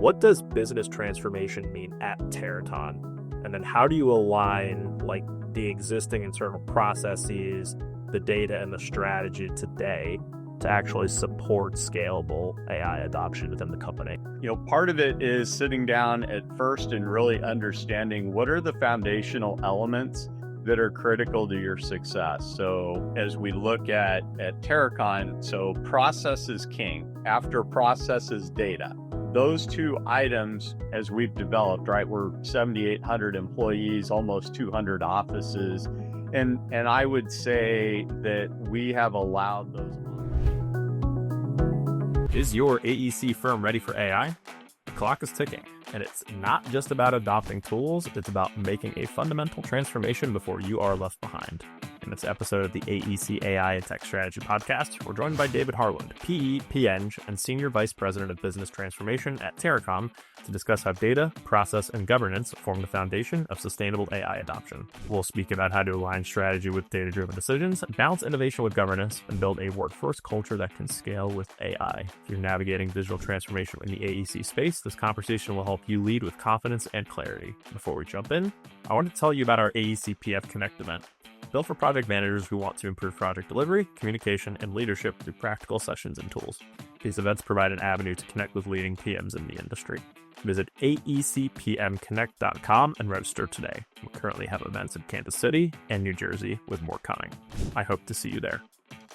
what does business transformation mean at Terracon? And then how do you align like the existing internal processes, the data, and the strategy today to actually support scalable AI adoption within the company? Part of it is sitting down at first and really understanding what are the foundational elements that are critical to your success. So as we look at Terracon, so process is king. After process is data. Those two items, as we've developed, right, we're 7,800 employees, almost 200 offices. And I would say that we have allowed those. Is your AEC firm ready for AI? The clock is ticking, and it's not just about adopting tools, it's about making a fundamental transformation before you are left behind. In this episode of the AEC AI and Tech Strategy Podcast, we're joined by David Harwood, PE, P.Eng, and Senior Vice President of Business Transformation at Terracon, to discuss how data, process, and governance form the foundation of sustainable AI adoption. We'll speak about how to align strategy with data-driven decisions, balance innovation with governance, and build a workforce culture that can scale with AI. If you're navigating digital transformation in the AEC space, this conversation will help you lead with confidence and clarity. Before we jump in, I want to tell you about our AEC PM Connect event. Built for project managers who want to improve project delivery, communication, and leadership through practical sessions and tools. These events provide an avenue to connect with leading PMs in the industry. Visit aecpmconnect.com and register today. We currently have events in Kansas City and New Jersey, with more coming. I hope to see you there.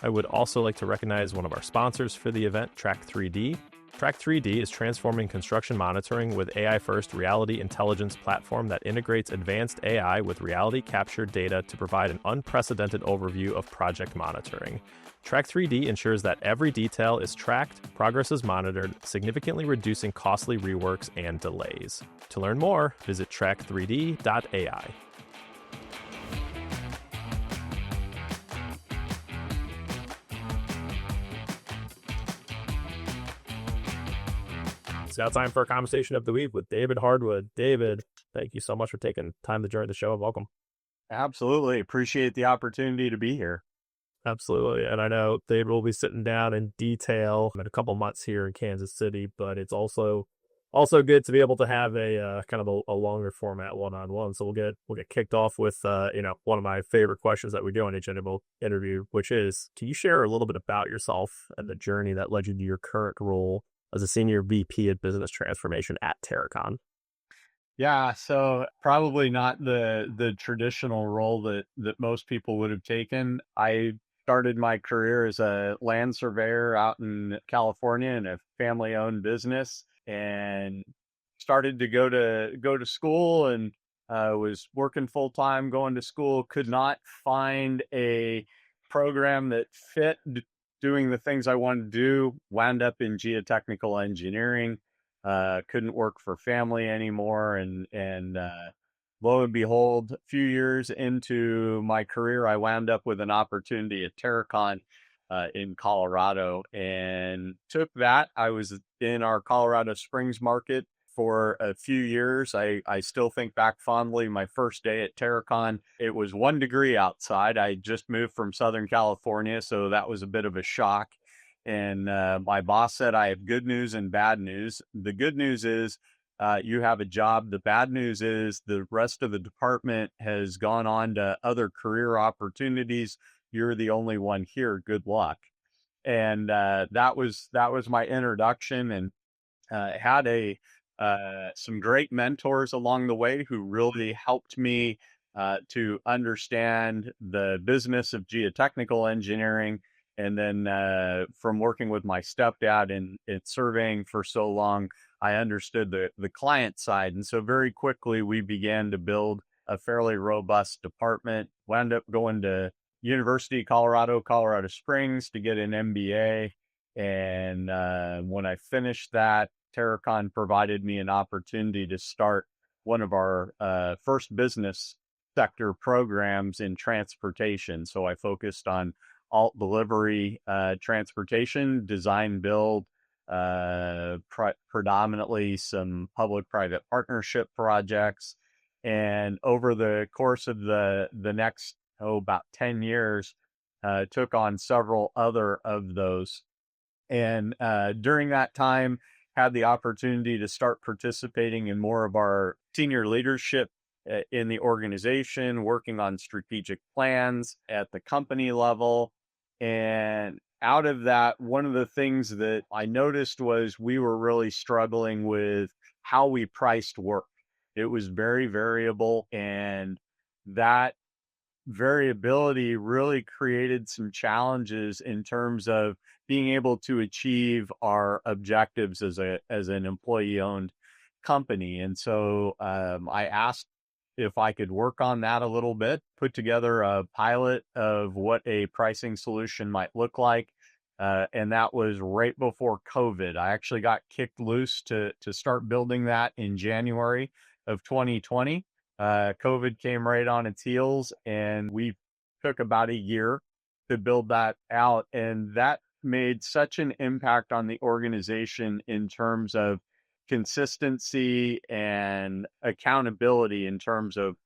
I would also like to recognize one of our sponsors for the event, Track3D. Track3D is transforming construction monitoring with AI-first reality intelligence platform that integrates advanced AI with reality captured data to provide an unprecedented overview of project monitoring. Track3D ensures that every detail is tracked, progress is monitored, significantly reducing costly reworks and delays. To learn more, visit track3d.ai. It's now time for a conversation of the week with David Harwood. David, thank you so much for taking time to join the show, and welcome. Absolutely. Appreciate the opportunity to be here. Absolutely. And I know David will be sitting down in detail in a couple months here in Kansas City, but it's also good to be able to have a kind of a longer format one-on-one. So we'll get kicked off with one of my favorite questions that we do on each interview, which is, can you share a little bit about yourself and the journey that led you to your current role as a Senior VP of Business Transformation at Terracon? Yeah, so probably not the traditional role that most people would have taken. I started my career as a land surveyor out in California in a family-owned business, and started to go to school, and was working full-time, going to school, could not find a program that fit doing the things I wanted to do, wound up in geotechnical engineering, couldn't work for family anymore. And lo and behold, a few years into my career, I wound up with an opportunity at Terracon in Colorado, and took that. I was in our Colorado Springs market for a few years. I still think back fondly, my first day at Terracon, it was 1 degree outside. I just moved from Southern California, so that was a bit of a shock. And my boss said, I have good news and bad news. The good news is you have a job. The bad news is the rest of the department has gone on to other career opportunities. You're the only one here. Good luck. And that was my introduction, and had some great mentors along the way who really helped me to understand the business of geotechnical engineering. And then from working with my stepdad in surveying for so long, I understood the client side. And so very quickly, we began to build a fairly robust department. Wound up going to University of Colorado Springs to get an MBA. And when I finished that, Terracon provided me an opportunity to start one of our first business sector programs in transportation. So I focused on alt delivery transportation, design, build, predominantly some public-private partnership projects. And over the course of the next, about 10 years, took on several other of those. And during that time, had the opportunity to start participating in more of our senior leadership in the organization, working on strategic plans at the company level. And out of that, one of the things that I noticed was we were really struggling with how we priced work. It was very variable, and that variability really created some challenges in terms of being able to achieve our objectives as an employee owned company. And so I asked if I could work on that a little bit, put together a pilot of what a pricing solution might look like. And that was right before COVID. I actually got kicked loose to start building that in January of 2020. COVID came right on its heels, and we took about a year to build that out. And that made such an impact on the organization in terms of consistency and accountability in terms of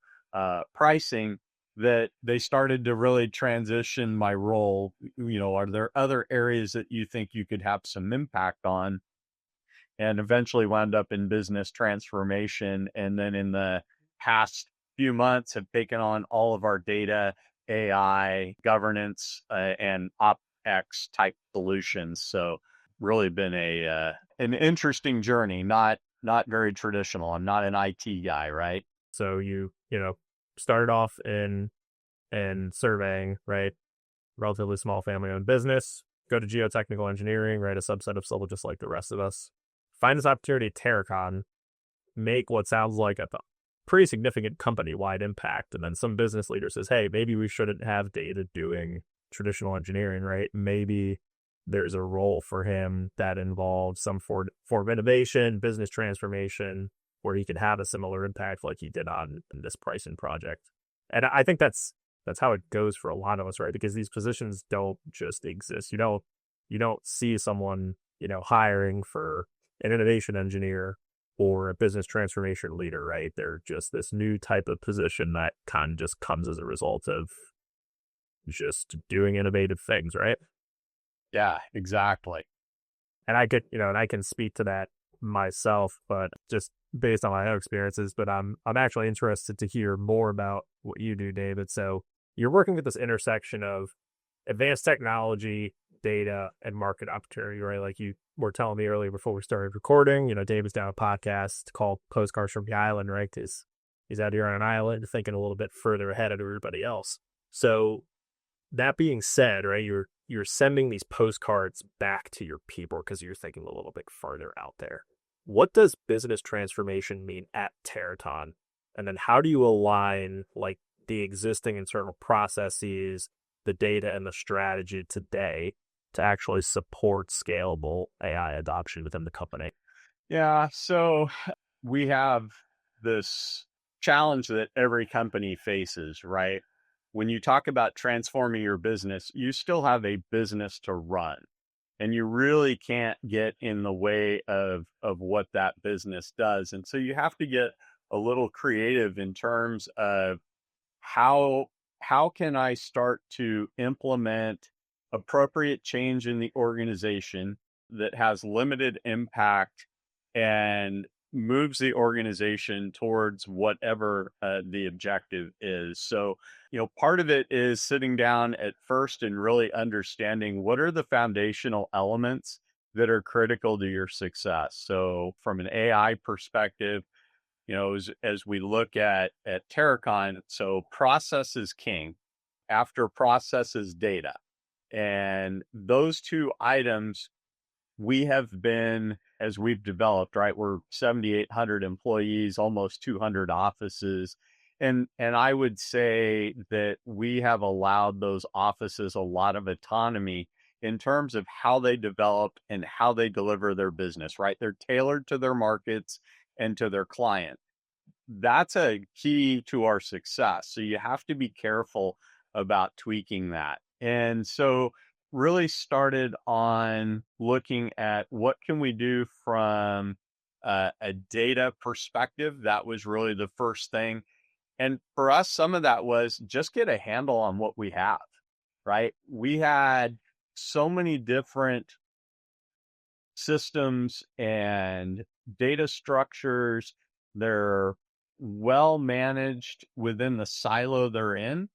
pricing, that they started to really transition my role. Are there other areas that you think you could have some impact on? And eventually wound up in business transformation. And then in the past few months have taken on all of our data, AI, governance, and OpEx type solutions. So really been an interesting journey, not very traditional. I'm not an IT guy, right? So you started off in surveying, right? Relatively small family-owned business. Go to geotechnical engineering, right? A subset of civil, just like the rest of us. Find this opportunity at Terracon, make what sounds like a pretty significant company-wide impact, and then some business leader says, hey, maybe we shouldn't have David doing traditional engineering, right? Maybe there's a role for him that involves some form of innovation, business transformation, where he could have a similar impact like he did on this pricing project. And I think that's how it goes for a lot of us, right? Because these positions don't just exist. You don't see someone, hiring for an innovation engineer or a business transformation leader, right? They're just this new type of position that kind of just comes as a result of just doing innovative things, right? Yeah, exactly. And I can speak to that myself, but just based on my own experiences, but I'm actually interested to hear more about what you do, David. So you're working at this intersection of advanced technology, data, and market opportunity, right? Like you were telling me earlier before we started recording, David's down a podcast called Postcards from the Island, right? Because he's out here on an island thinking a little bit further ahead of everybody else. So that being said, right, you're sending these postcards back to your people because you're thinking a little bit farther out there. What does business transformation mean at Terracon? And then how do you align like the existing internal processes, the data, and the strategy today to actually support scalable AI adoption within the company? Yeah, so we have this challenge that every company faces, right? When you talk about transforming your business, you still have a business to run, and you really can't get in the way of what that business does. And so you have to get a little creative in terms of how can I start to implement appropriate change in the organization that has limited impact and moves the organization towards whatever the objective is. So, part of it is sitting down at first and really understanding what are the foundational elements that are critical to your success. So from an AI perspective, as we look at Terracon, so process is king. After process is data. And those two items we have been, as we've developed, right? We're 7,800 employees, almost 200 offices. And I would say that we have allowed those offices a lot of autonomy in terms of how they develop and how they deliver their business, right? They're tailored to their markets and to their client. That's a key to our success. So you have to be careful about tweaking that. And so really started on looking at what can we do from a data perspective. That was really the first thing. And for us, some of that was just get a handle on what we have, right? We had so many different systems and data structures. They're well managed within the silo they're in.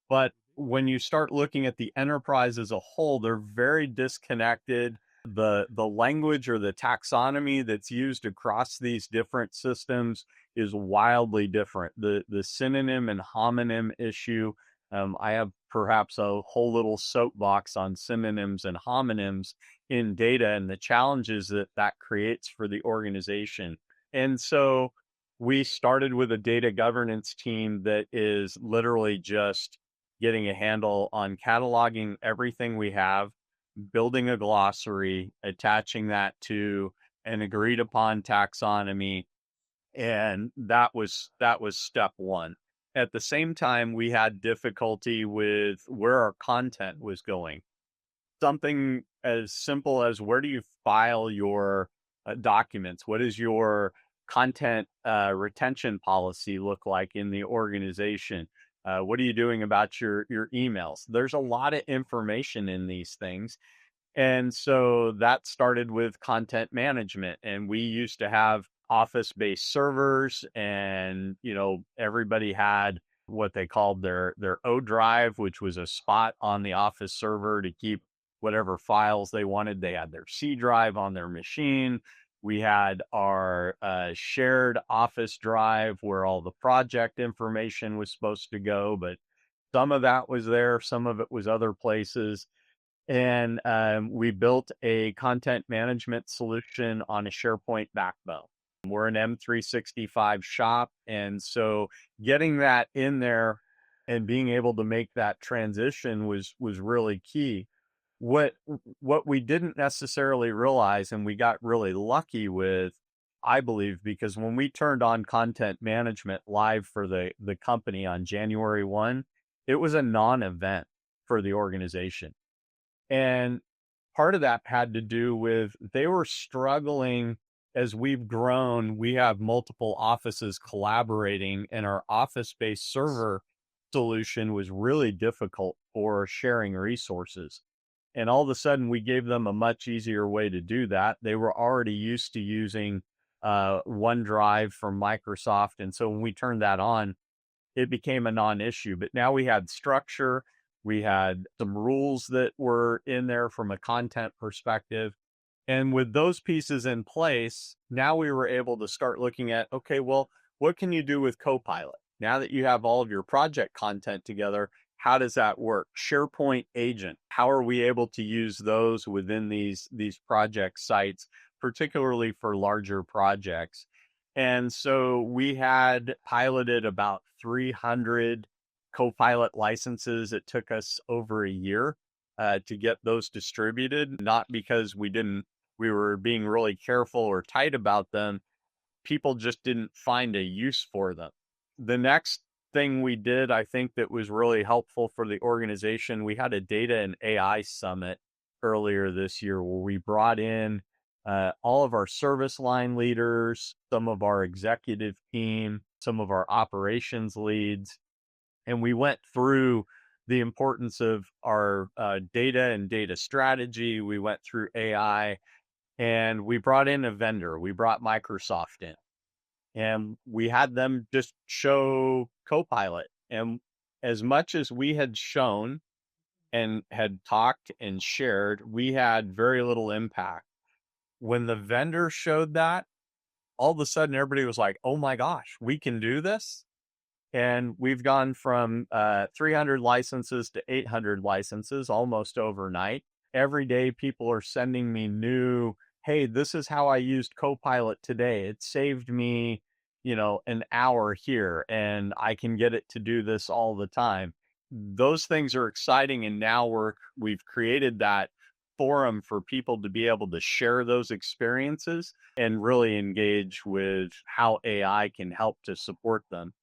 But when you start looking at the enterprise as a whole, they're very disconnected. The language or the taxonomy that's used across these different systems is wildly different. The synonym and homonym issue, I have perhaps a whole little soapbox on synonyms and homonyms in data and the challenges that that creates for the organization. And so we started with a data governance team that is literally just getting a handle on cataloging everything we have, building a glossary, attaching that to an agreed upon taxonomy. And that was step one. At the same time, we had difficulty with where our content was going. Something as simple as where do you file your documents? What does your content retention policy look like in the organization? What are you doing about your emails? There's a lot of information in these things. And so that started with content management. And we used to have office-based servers, and everybody had what they called their O drive, which was a spot on the office server to keep whatever files they wanted. They had their C drive on their machine. We had our shared office drive where all the project information was supposed to go, but some of that was there, some of it was other places. And we built a content management solution on a SharePoint backbone. We're an M365 shop. And so getting that in there and being able to make that transition was really key. What we didn't necessarily realize, and we got really lucky with, I believe, because when we turned on content management live for the company on January 1, it was a non-event for the organization. And part of that had to do with they were struggling. As we've grown, we have multiple offices collaborating, and our office-based server solution was really difficult for sharing resources. And all of a sudden, we gave them a much easier way to do that. They were already used to using OneDrive from Microsoft. And so when we turned that on, it became a non-issue. But now we had structure. We had some rules that were in there from a content perspective. And with those pieces in place, now we were able to start looking at, okay, well, what can you do with Copilot? Now that you have all of your project content together, how does that work? SharePoint agent, how are we able to use those within these project sites, particularly for larger projects? And so we had piloted about 300 Copilot licenses. It took us over a year to get those distributed, not because we were being really careful or tight about them. People just didn't find a use for them. The next thing we did, I think, that was really helpful for the organization, we had a data and AI summit earlier this year where we brought in all of our service line leaders, some of our executive team, some of our operations leads, and we went through the importance of our data and data strategy. We went through AI, and we brought in a vendor. We brought Microsoft in, and we had them just show Copilot. And as much as we had shown and had talked and shared, we had very little impact. When the vendor showed that, all of a sudden everybody was like, oh my gosh, we can do this. And we've gone from 300 licenses to 800 licenses almost overnight. Every day people are sending me new, hey, this is how I used Copilot today. It saved me, an hour here, and I can get it to do this all the time. Those things are exciting. And now we've created that forum for people to be able to share those experiences and really engage with how AI can help to support them.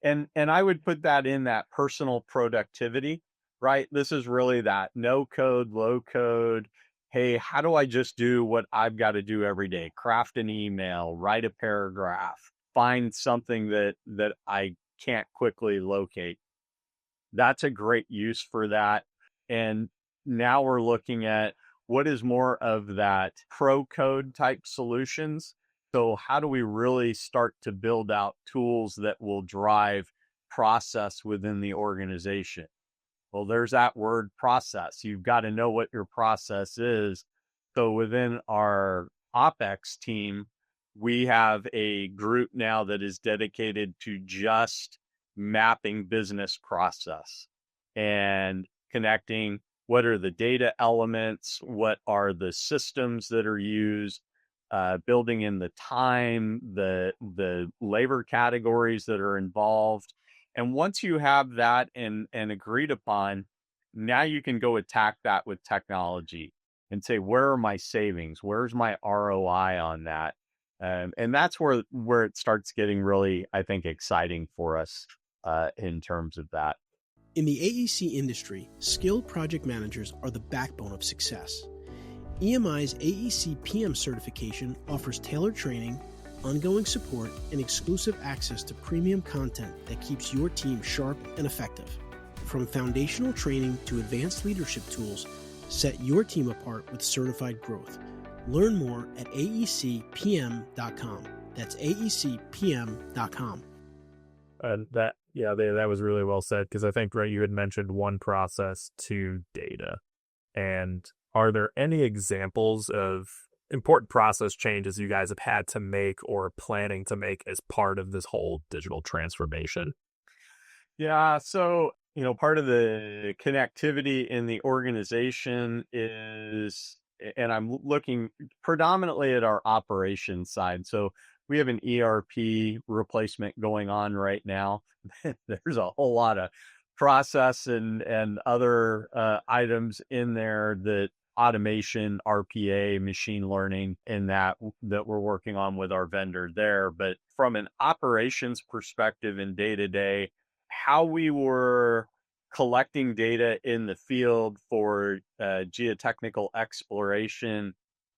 And I would put that in that personal productivity, right? This is really that no code, low code. Hey, how do I just do what I've got to do every day? Craft an email, write a paragraph, find something that I can't quickly locate. That's a great use for that. And now we're looking at what is more of that pro code type solutions. So how do we really start to build out tools that will drive process within the organization? Well, there's that word process. You've got to know what your process is. So within our OpEx team, we have a group now that is dedicated to just mapping business process and connecting what are the data elements, what are the systems that are used, building in the time, the labor categories that are involved. And once you have that and agreed upon, now you can go attack that with technology and say, where are my savings? Where's my ROI on that? And that's where it starts getting really, I think, exciting for us in terms of that. In the AEC industry, skilled project managers are the backbone of success. EMI's AEC PM certification offers tailored training, ongoing support, and exclusive access to premium content that keeps your team sharp and effective. From foundational training to advanced leadership tools, set your team apart with certified growth. Learn more at aecpm.com. That's aecpm.com. And that was really well said, because I think, right, you had mentioned one process to data. And are there any examples of important process changes you guys have had to make or planning to make as part of this whole digital transformation? Yeah, so part of the connectivity in the organization is, and I'm looking predominantly at our operations side. So we have an ERP replacement going on right now. There's a whole lot of process and other items in there, that automation, RPA, machine learning, and that we're working on with our vendor there. But from an operations perspective in day to day, how we were collecting data in the field for geotechnical exploration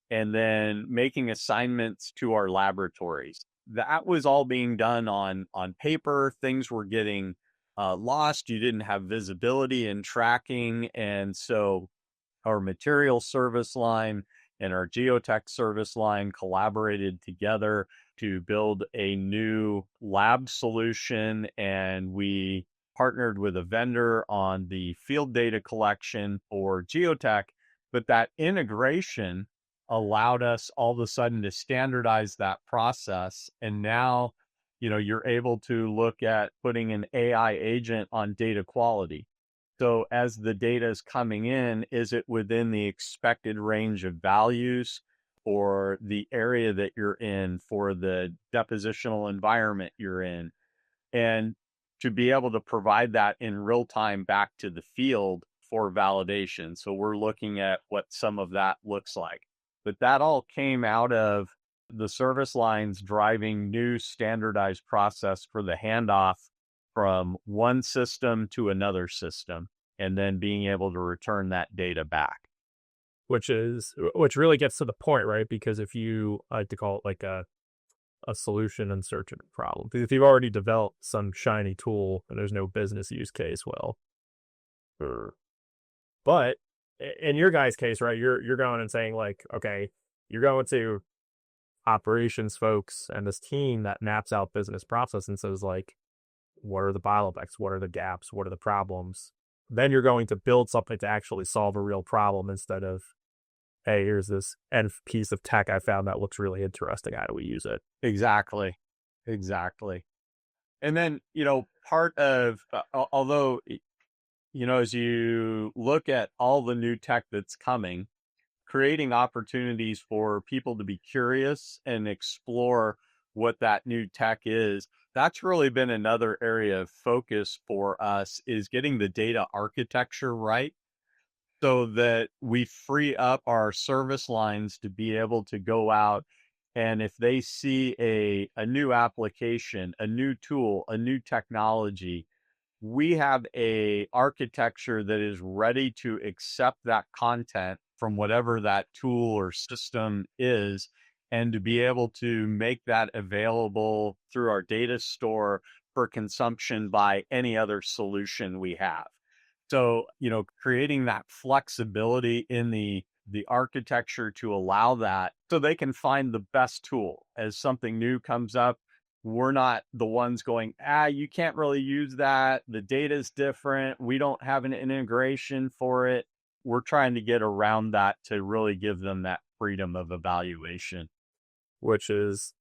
and then making assignments to our laboratories. That was all being done on paper. Things were getting lost. You didn't have visibility and tracking. And so our material service line and our geotech service line collaborated together to build a new lab solution. And we partnered with a vendor on the field data collection for geotech. But that integration allowed us all of a sudden to standardize that process. And now, you're able to look at putting an AI agent on data quality. So as the data is coming in, is it within the expected range of values or the area that you're in for the depositional environment you're in? And to be able to provide that in real time back to the field for validation. So we're looking at what some of that looks like. But that all came out of the service lines driving new standardized process for the handoff from one system to another system, and then being able to return that data back. Which really gets to the point, right? Because if you like to call it like a solution in search of a problem, if you've already developed some shiny tool and there's no business use case, well, but in your guys' case, right, you're going and saying, like, okay, you're going to operations folks and this team that maps out business process and says, like, what are the bottlenecks? What are the gaps? What are the problems? Then you're going to build something to actually solve a real problem, instead of, hey, here's this nth piece of tech I found that looks really interesting. How do we use it? Exactly. And then, part of, although, as you look at all the new tech that's coming, creating opportunities for people to be curious and explore what that new tech is, that's really been another area of focus for us, is getting the data architecture right, so that we free up our service lines to be able to go out, and if they see a new application, a new tool, a new technology, we have a architecture that is ready to accept that content from whatever that tool or system is, and to be able to make that available through our data store for consumption by any other solution we have. So, creating that flexibility in the the architecture to allow that so they can find the best tool as something new comes up. We're not the ones going, you can't really use that. The data is different. We don't have an integration for it. We're trying to get around that to really give them that freedom of evaluation. Which is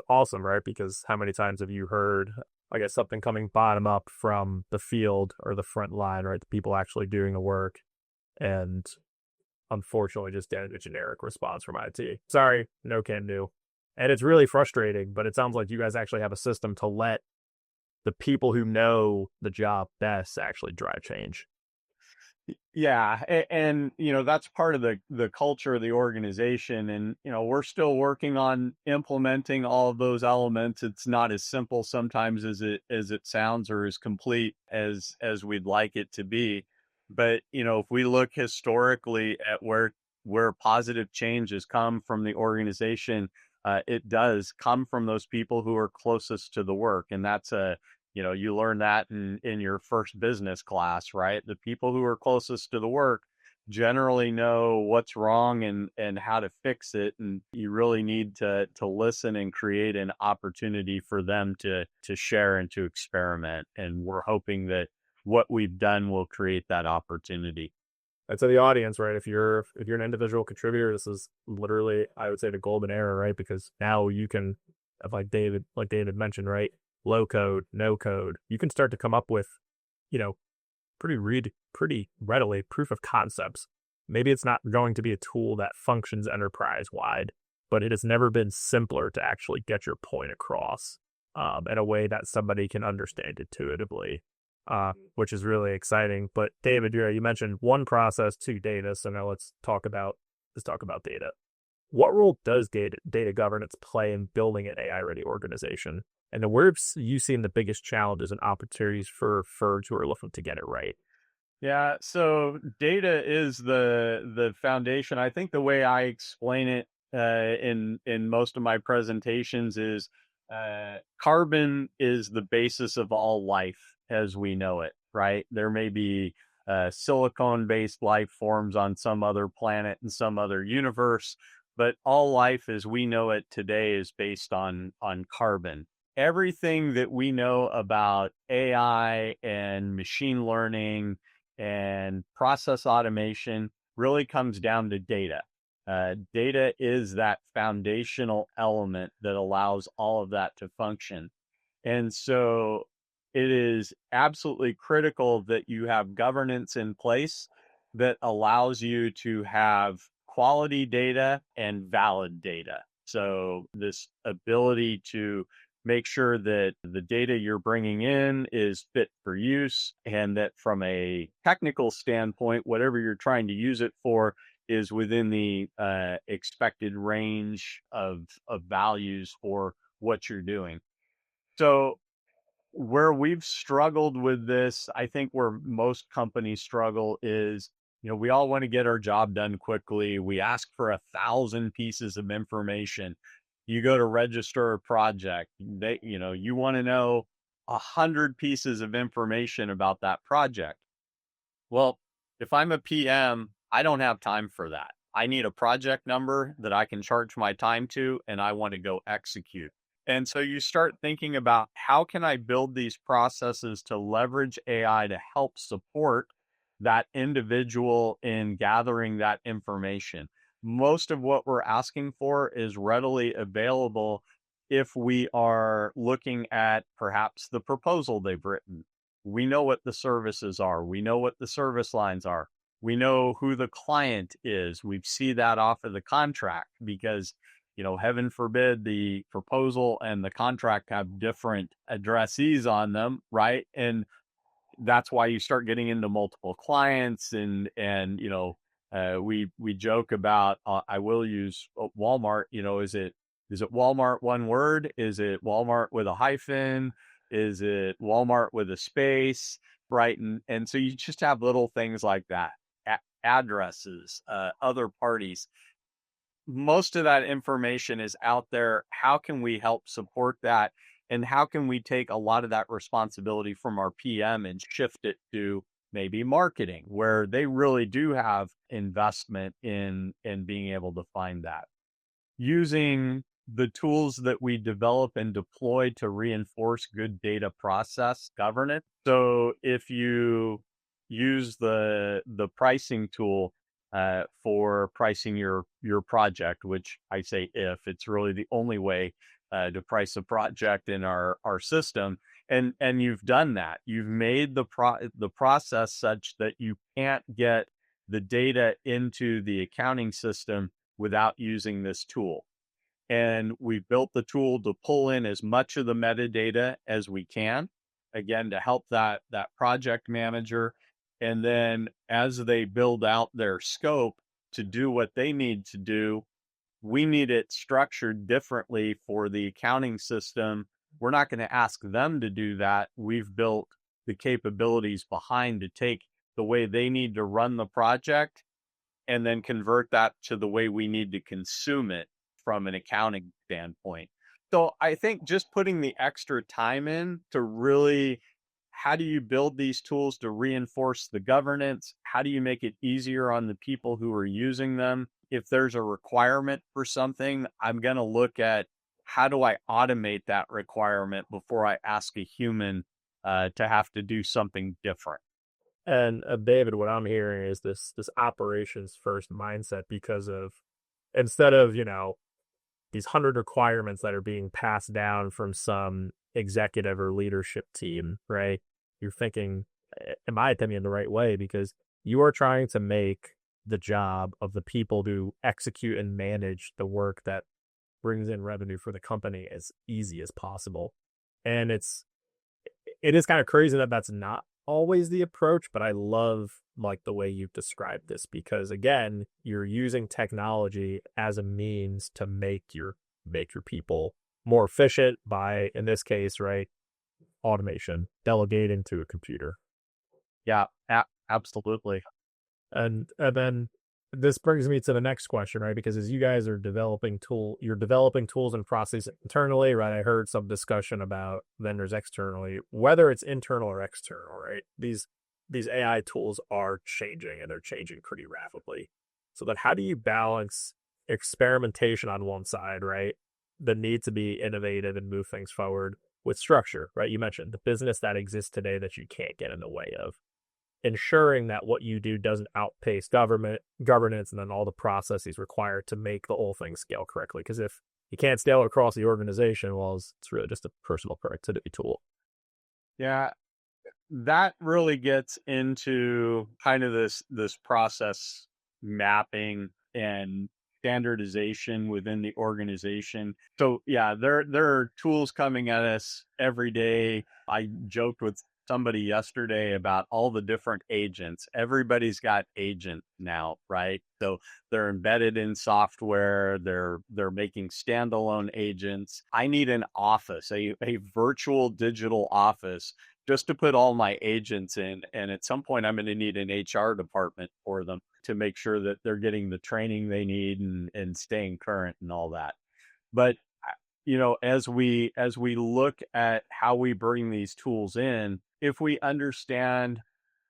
awesome, right? Because how many times have you heard, I guess, something coming bottom up from the field or the front line, right? The people actually doing the work, and unfortunately just getting a generic response from IT. Sorry, no can do. And it's really frustrating, but it sounds like you guys actually have a system to let the people who know the job best actually drive change. Yeah. And, that's part of the culture of the organization. And, we're still working on implementing all of those elements. It's not as simple sometimes as it sounds, or as complete as we'd like it to be. But, if we look historically at where positive change has come from the organization, it does come from those people who are closest to the work. And that's you learn that in your first business class, right? The people who are closest to the work generally know what's wrong and how to fix it. And you really need to listen and create an opportunity for them to share and to experiment. And we're hoping that what we've done will create that opportunity. And to the audience, right? If you're an individual contributor, this is literally, I would say, the golden era, right? Because now you can, like David mentioned, right? Low code, no code. You can start to come up with, pretty readily proof of concepts. Maybe it's not going to be a tool that functions enterprise wide, but it has never been simpler to actually get your point across in a way that somebody can understand intuitively. Which is really exciting. But David, you mentioned one process, two data. So now let's talk about data. What role does data governance play in building an AI-ready organization? And where have you seen the biggest challenges and opportunities for firms who are looking to get it right? Yeah, so data is the foundation. I think the way I explain it in most of my presentations is carbon is the basis of all life as we know it, right? There may be silicone-based life forms on some other planet in some other universe, but all life as we know it today is based on carbon. Everything that we know about AI and machine learning and process automation really comes down to data. Data is that foundational element that allows all of that to function. And so it is absolutely critical that you have governance in place that allows you to have quality data and valid data. So this ability to make sure that the data you're bringing in is fit for use, and that from a technical standpoint, whatever you're trying to use it for is within the expected range of values for what you're doing. So where we've struggled with this, I think where most companies struggle is, we all want to get our job done quickly. We ask for 1,000 pieces of information. You go to register a project, you want to know 100 pieces of information about that project. Well, if I'm a PM, I don't have time for that. I need a project number that I can charge my time to, and I want to go execute. And so you start thinking about, how can I build these processes to leverage AI to help support that individual in gathering that information? Most of what we're asking for is readily available if we are looking at perhaps the proposal they've written. We know what the services are. We know what the service lines are. We know who the client is. We see that off of the contract because, heaven forbid the proposal and the contract have different addressees on them, right? And that's why you start getting into multiple clients and we joke about, I will use Walmart, is it Walmart one word? Is it Walmart with a hyphen? Is it Walmart with a space? Right. And so you just have little things like that, addresses, other parties. Most of that information is out there. How can we help support that? And how can we take a lot of that responsibility from our PM and shift it to maybe marketing, where they really do have investment in being able to find that. Using the tools that we develop and deploy to reinforce good data process governance. So if you use the pricing tool for pricing your project, which I say if, it's really the only way to price a project in our system, and you've done that, you've made the process such that you can't get the data into the accounting system without using this tool. And we've built the tool to pull in as much of the metadata as we can, again, to help that project manager. And then as they build out their scope to do what they need to do, we need it structured differently for the accounting system. We're not going to ask them to do that. We've built the capabilities behind to take the way they need to run the project and then convert that to the way we need to consume it from an accounting standpoint. So I think just putting the extra time in to really, how do you build these tools to reinforce the governance? How do you make it easier on the people who are using them? If there's a requirement for something, I'm going to look at how do I automate that requirement before I ask a human to have to do something different. And David, what I'm hearing is this operations first mindset, because of, instead of, these 100 requirements that are being passed down from some executive or leadership team, right? You're thinking, in my opinion, the right way, because you are trying to make the job of the people who execute and manage the work that brings in revenue for the company as easy as possible. And it is kind of crazy that that's not always the approach, but I love the way you've described this, because again, you're using technology as a means to make your people more efficient by, in this case, right, automation, delegating to a computer. Yeah, absolutely. And then this brings me to the next question, right? Because as you guys are you're developing tools and processes internally, right? I heard some discussion about vendors externally, whether it's internal or external, right? These AI tools are changing, and they're changing pretty rapidly. So then how do you balance experimentation on one side, right? The need to be innovative and move things forward with structure, right? You mentioned the business that exists today that you can't get in the way of. Ensuring that what you do doesn't outpace governance and then all the processes required to make the whole thing scale correctly. Because if you can't scale across the organization, well, it's really just a personal productivity tool. Yeah, that really gets into kind of this process mapping and standardization within the organization. So yeah, there are tools coming at us every day. I joked with somebody yesterday about all the different agents. Everybody's got agent now, right? So they're embedded in software. They're making standalone agents. I need an office, a virtual digital office, just to put all my agents in. And at some point, I'm going to need an HR department for them to make sure that they're getting the training they need and staying current and all that. But as we look at how we bring these tools in, if we understand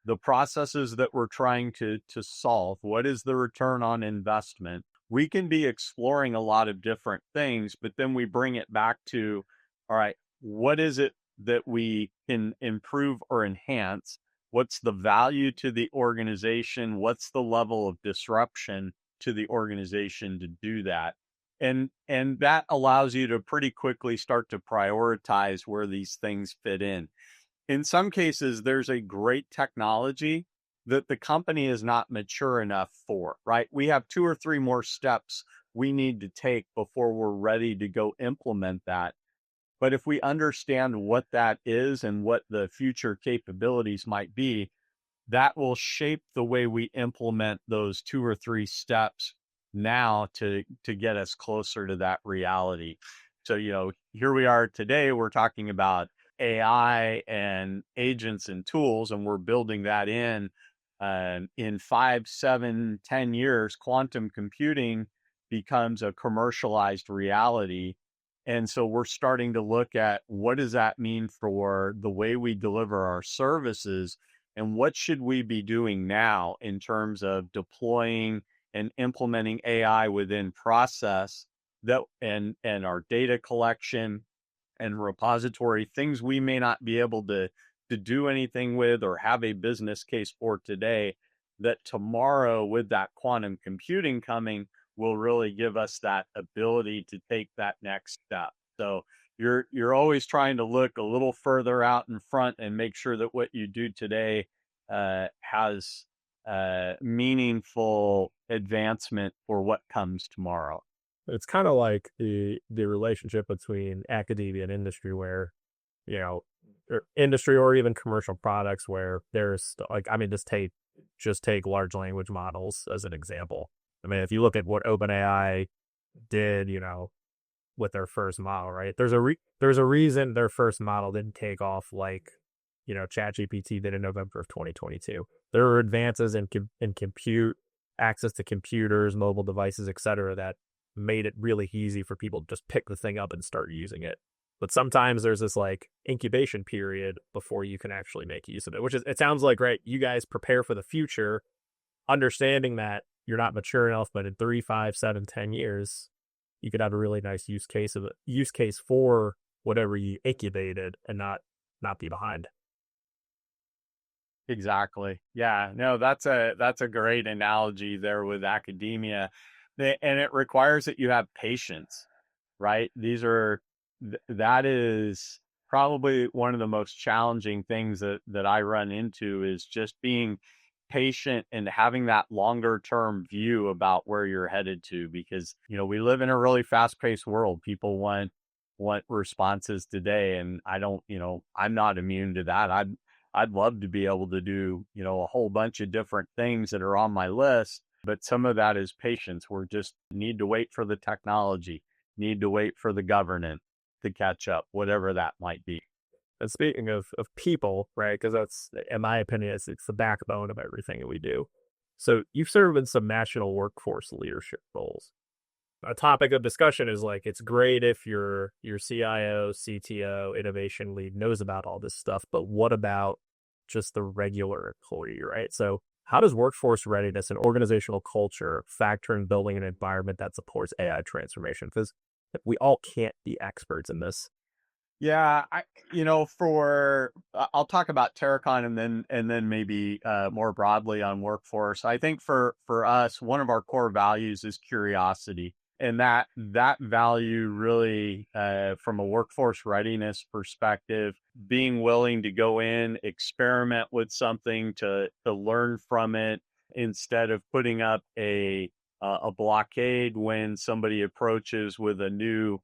the processes that we're trying to solve, what is the return on investment, we can be exploring a lot of different things, but then we bring it back to, all right, what is it that we can improve or enhance? What's the value to the organization? What's the level of disruption to the organization to do that? And that allows you to pretty quickly start to prioritize where these things fit in. In some cases, there's a great technology that the company is not mature enough for, right? We have 2 or 3 more steps we need to take before we're ready to go implement that. But if we understand what that is and what the future capabilities might be, that will shape the way we implement those 2 or 3 steps now to get us closer to that reality. So, here we are today, we're talking about AI and agents and tools, and we're building that in 5, 7, 10 years, quantum computing becomes a commercialized reality. And so we're starting to look at what does that mean for the way we deliver our services, and what should we be doing now in terms of deploying and implementing AI within process that and our data collection and repository, things we may not be able to do anything with or have a business case for today, that tomorrow with that quantum computing coming will really give us that ability to take that next step. So you're always trying to look a little further out in front and make sure that what you do today has meaningful advancement for what comes tomorrow. It's kind of like the relationship between academia and industry, where, you know, or industry or even commercial products, where there's like, I mean, just take large language models as an example. I mean, if you look at what OpenAI did, you know, with their first model, right? There's a reason their first model didn't take off like, you know, ChatGPT did in November of 2022. There were advances in compute, access to computers, mobile devices, etc., that made it really easy for people to just pick the thing up and start using it. But sometimes there's this like incubation period before you can actually make use of it, which is, it sounds like, right, you guys prepare for the future, understanding that you're not mature enough, but in 3, 5, 7, 10 years, you could have a really nice use case for whatever you incubated and not be behind. Exactly. Yeah, no, that's a great analogy there with academia. And it requires that you have patience, right? That is probably one of the most challenging things that I run into, is just being patient and having that longer term view about where you're headed to, because, you know, we live in a really fast paced world. People want responses today, and I don't, you know, I'm not immune to that. I'd love to be able to do, you know, a whole bunch of different things that are on my list, but some of that is patience. We're just need to wait for the technology, need to wait for the governance to catch up, whatever that might be. And speaking of people, right, because that's, in my opinion, it's the backbone of everything that we do. So you've served in some national workforce leadership roles. A topic of discussion is like, it's great if your CIO, CTO, innovation lead knows about all this stuff, but what about just the regular employee, right? So how does workforce readiness and organizational culture factor in building an environment that supports AI transformation? Because we all can't be experts in this. Yeah, I'll talk about Terracon and then maybe more broadly on workforce. I think for us, one of our core values is curiosity, and that value really, from a workforce readiness perspective, being willing to go in, experiment with something to learn from it, instead of putting up a blockade when somebody approaches with a new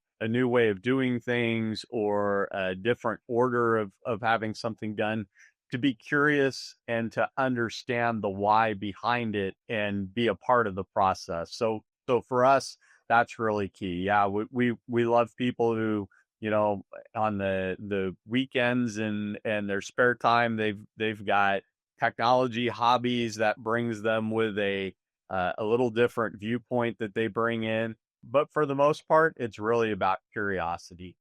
way of doing things or a different order of having something done, to be curious and to understand the why behind it and be a part of the process. So for us, that's really key. Yeah, we love people who, you know, on the weekends and their spare time, they've got technology hobbies that brings them with a little different viewpoint that they bring in. But for the most part, it's really about curiosity.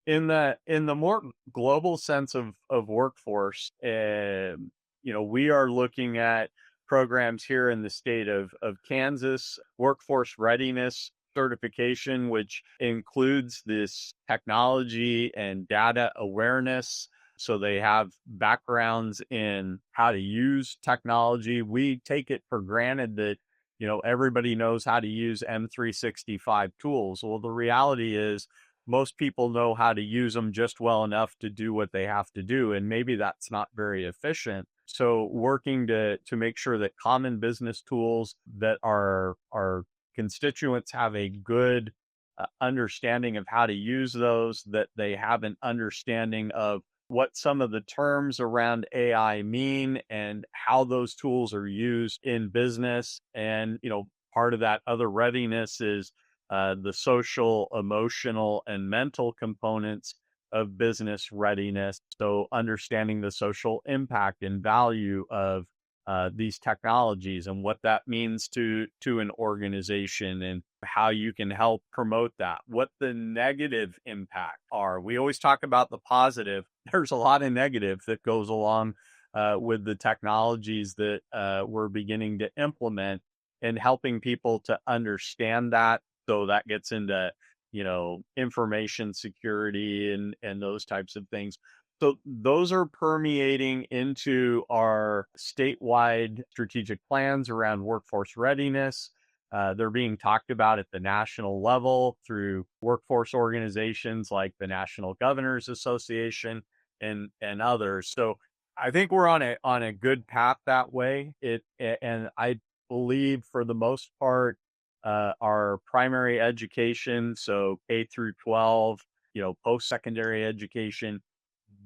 In the more global sense of workforce, we are looking at programs here in the state of Kansas, workforce readiness certification, which includes this technology and data awareness. So they have backgrounds in how to use technology. We take it for granted that, you know, everybody knows how to use M365 tools. Well, the reality is most people know how to use them just well enough to do what they have to do. And maybe that's not very efficient. So working to make sure that common business tools that our constituents have a good understanding of how to use those, that they have an understanding of what some of the terms around AI mean and how those tools are used in business. And, you know, part of that other readiness is the social, emotional, and mental components of business readiness. So understanding the social impact and value of these technologies and what that means to an organization, and how you can help promote that, what the negative impact are. We always talk about the positive. There's a lot of negative that goes along with the technologies that we're beginning to implement and helping people to understand that. So that gets into, information security and those types of things. So those are permeating into our statewide strategic plans around workforce readiness. They're being talked about at the national level through workforce organizations like the National Governors Association and others. So I think we're on a good path that way. And I believe for the most part, our primary education, so K through 12, post-secondary education,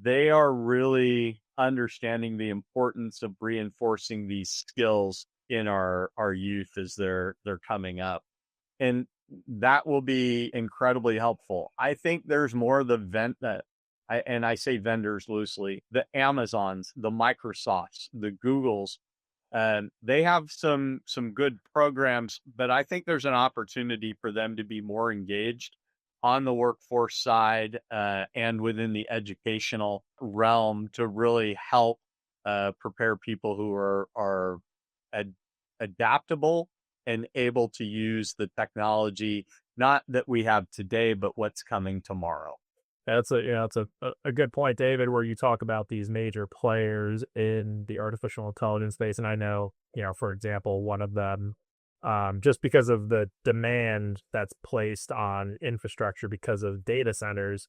they are really understanding the importance of reinforcing these skills in our youth as they're coming up. And that will be incredibly helpful. I think there's more of the I say vendors loosely, the Amazons, the Microsofts, the Googles, they have some good programs, but I think there's an opportunity for them to be more engaged on the workforce side and within the educational realm to really help prepare people who are adaptable and able to use the technology, not that we have today, but what's coming tomorrow. That's a good point, David, where you talk about these major players in the artificial intelligence space. And I know, for example, one of them, just because of the demand that's placed on infrastructure because of data centers,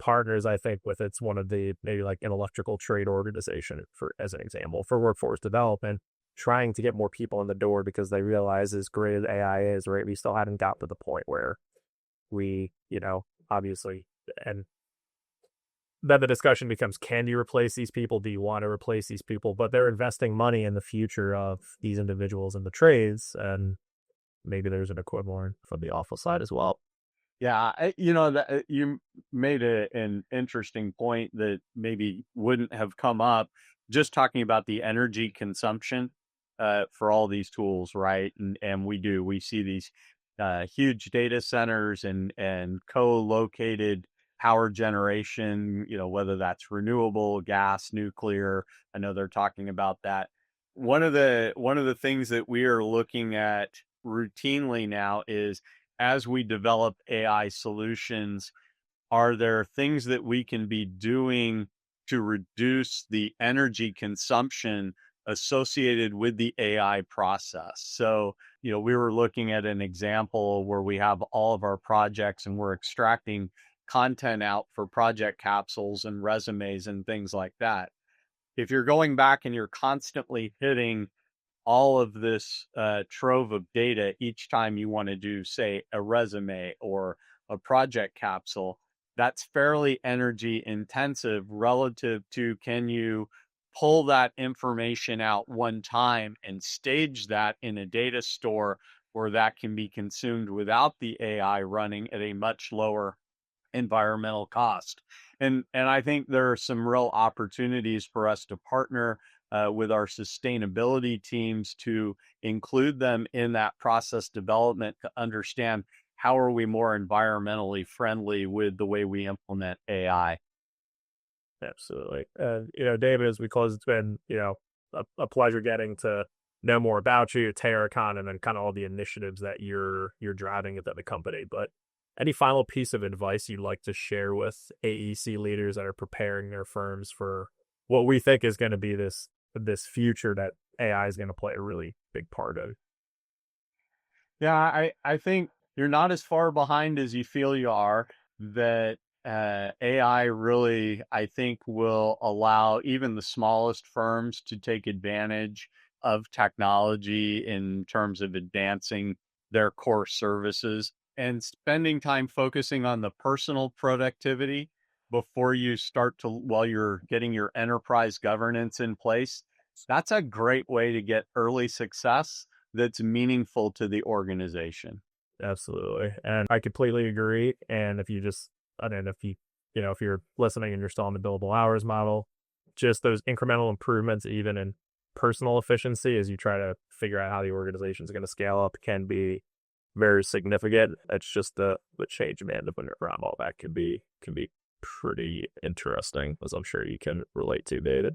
partners, I think, with it's one of the maybe like an electrical trade organization, for as an example, for workforce development, trying to get more people in the door because they realize as great as AI is, right, we still hadn't got to the point where we, obviously, and then the discussion becomes, can you replace these people? Do you want to replace these people? But they're investing money in the future of these individuals in the trades, and maybe there's an equivalent from the office side as well. Yeah, you made an interesting point that maybe wouldn't have come up just talking about the energy consumption for all these tools, right? And we see these huge data centers and co-located power generation, whether that's renewable, gas, nuclear. I know they're talking about that. One of the things that we are looking at routinely now is, as we develop AI solutions, are there things that we can be doing to reduce the energy consumption associated with the AI process? So, we were looking at an example where we have all of our projects and we're extracting content out for project capsules and resumes and things like that. If you're going back and you're constantly hitting all of this trove of data each time you want to do, say, a resume or a project capsule, that's fairly energy intensive relative to, can you pull that information out one time and stage that in a data store where that can be consumed without the AI running at a much lower environmental cost. And I think there are some real opportunities for us to partner with our sustainability teams to include them in that process development to understand how are we more environmentally friendly with the way we implement AI. Absolutely. David, as we close, it's been, a pleasure getting to know more about you, Terracon, and then kind of all the initiatives that you're driving at the company. But any final piece of advice you'd like to share with AEC leaders that are preparing their firms for what we think is going to be this future that AI is going to play a really big part of? Yeah, I think you're not as far behind as you feel you are. That AI really, I think, will allow even the smallest firms to take advantage of technology in terms of advancing their core services, and spending time focusing on the personal productivity before you start to, while you're getting your enterprise governance in place. That's a great way to get early success that's meaningful to the organization. Absolutely. And I completely agree. And if you're listening and you're still on the billable hours model, just those incremental improvements, even in personal efficiency, as you try to figure out how the organization is going to scale up, can be very significant. It's just the change management around all that can be pretty interesting, as I'm sure you can relate to, David.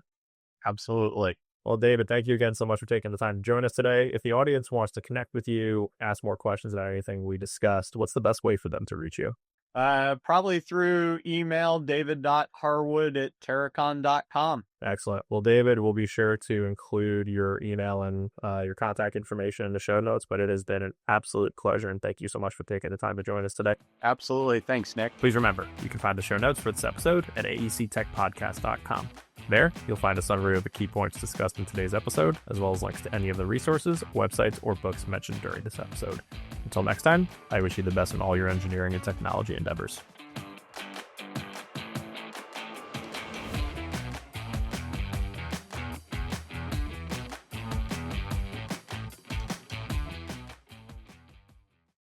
Absolutely. Well, David, thank you again so much for taking the time to join us today. If the audience wants to connect with you, ask more questions about anything we discussed, what's the best way for them to reach you? Probably through email, david.harwood@terracon.com. Excellent. Well, David, we'll be sure to include your email and your contact information in the show notes, but it has been an absolute pleasure, and thank you so much for taking the time to join us today. Absolutely. Thanks, Nick. Please remember, you can find the show notes for this episode at aectechpodcast.com. There, you'll find a summary of the key points discussed in today's episode, as well as links to any of the resources, websites, or books mentioned during this episode. Until next time, I wish you the best in all your engineering and technology endeavors.